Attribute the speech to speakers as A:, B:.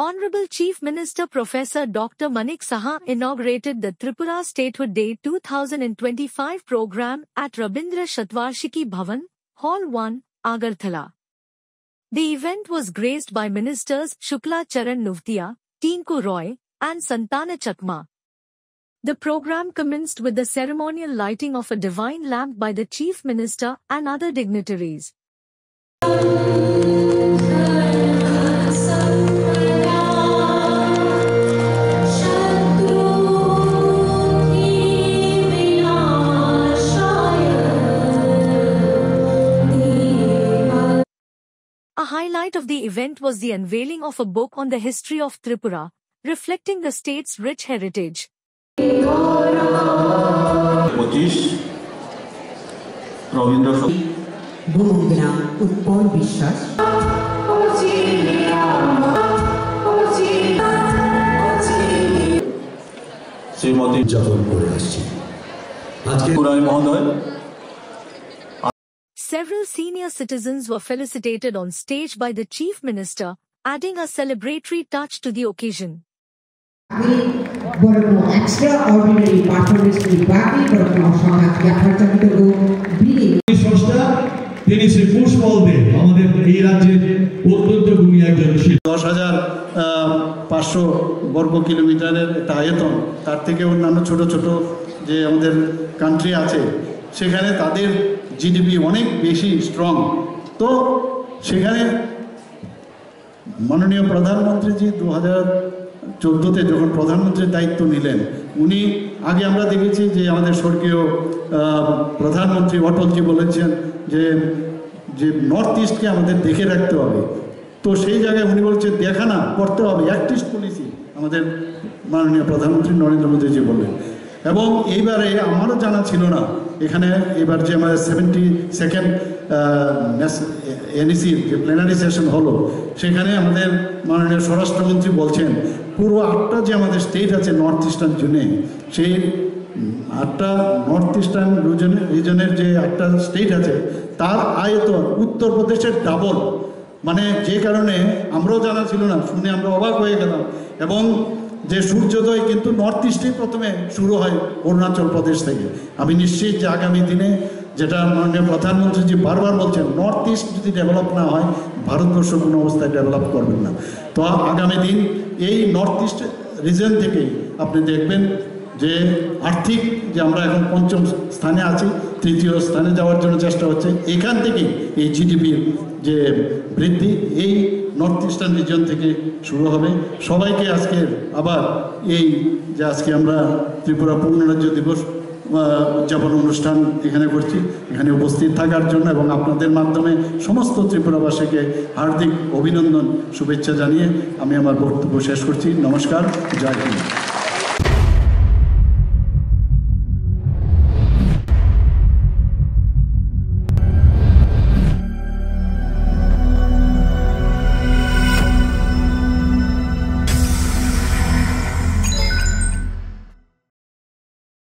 A: Honorable Chief Minister Professor Dr. Manik Saha inaugurated the Tripura Statehood Day 2025 program at Rabindra Shatvarshiki Bhavan, Hall 1, Agartala. The event was graced by Ministers Shukla Charan Nuvtia, Tinku Roy, and Santana Chakma. The program commenced with the ceremonial lighting of a divine lamp by the Chief Minister and other dignitaries. A highlight of the event was the unveiling of a book on the history of Tripura, reflecting the state's rich heritage. Several senior citizens were felicitated on stage by the Chief Minister, adding a celebratory touch to the occasion.
B: Extraordinary performance to the party, তিনি শ্রী পুষ্পল দে আমাদের এই রাজ্যের অত্যন্ত গুণী একজন শিল্পী।
C: 10,500 বর্গ কিলোমিটারের একটা আয়তন, তার থেকে অন্যান্য ছোট ছোট যে আমাদের কান্ট্রি আছে সেখানে তাদের জিডিপি অনেক বেশি স্ট্রং। তো সেখানে মাননীয় প্রধানমন্ত্রীজি 2014-তে যখন প্রধানমন্ত্রীর দায়িত্ব নিলেন, উনি আগে আমরা দেখেছি যে আমাদের স্বর্গীয় প্রধানমন্ত্রী অটলজি বলেছেন যে নর্থ ইস্টকে আমাদের দেখে রাখতে হবে। তো সেই জায়গায় উনি বলছেন দেখা না করতে হবে, অ্যাক্টিস্ট পলিসি আমাদের মাননীয় প্রধানমন্ত্রী নরেন্দ্র মোদীজি বললেন। এবং এইবারে আমারও জানা ছিল না, এখানে এবার যে আমাদের 72nd এনইসির যে প্লেনারি সেশন হলো, সেখানে আমাদের মাননীয় স্বরাষ্ট্রমন্ত্রী বলছেন পুরো 8টা যে আমাদের স্টেট আছে নর্থ ইস্টার্ন জোনে, সেই 8টা নর্থ ইস্টার্ন রিজনের যে 8টা স্টেট আছে তার আয়তন উত্তরপ্রদেশের ডাবল। মানে যে কারণে আমরাও জানা ছিল না, শুনে আমরা অবাক হয়ে গেলাম। এবং যে সূর্যোদয় কিন্তু নর্থ ইস্টেই প্রথমে শুরু হয় অরুণাচল প্রদেশ থেকে। আমি নিশ্চিত যে আগামী দিনে যেটা মাননীয় প্রধানমন্ত্রীজি বারবার বলছেন, নর্থ ইস্ট যদি ডেভেলপ না হয় ভারতবর্ষ কোনো অবস্থায় ডেভেলপ করবেন না। তো আগামী দিন এই নর্থ ইস্ট রিজন থেকেই আপনি দেখবেন যে আর্থিক যে আমরা এখন 5ম স্থানে আছি, 3য় স্থানে যাওয়ার জন্য চেষ্টা হচ্ছে। এখান থেকেই এই জিডিপির যে বৃদ্ধি এই নর্থ ইস্টার্ন রিজন থেকে শুরু হবে। সবাইকে আজকে আবার এই যে আজকে আমরা ত্রিপুরা পূর্ণরাজ্য দিবস উদযাপন অনুষ্ঠান এখানে করছি, এখানে উপস্থিত থাকার জন্য এবং আপনাদের মাধ্যমে সমস্ত ত্রিপুরাবাসীকে হার্দিক অভিনন্দন শুভেচ্ছা জানিয়ে আমি আমার বক্তব্য শেষ করছি। নমস্কার, জয় হিন্দ।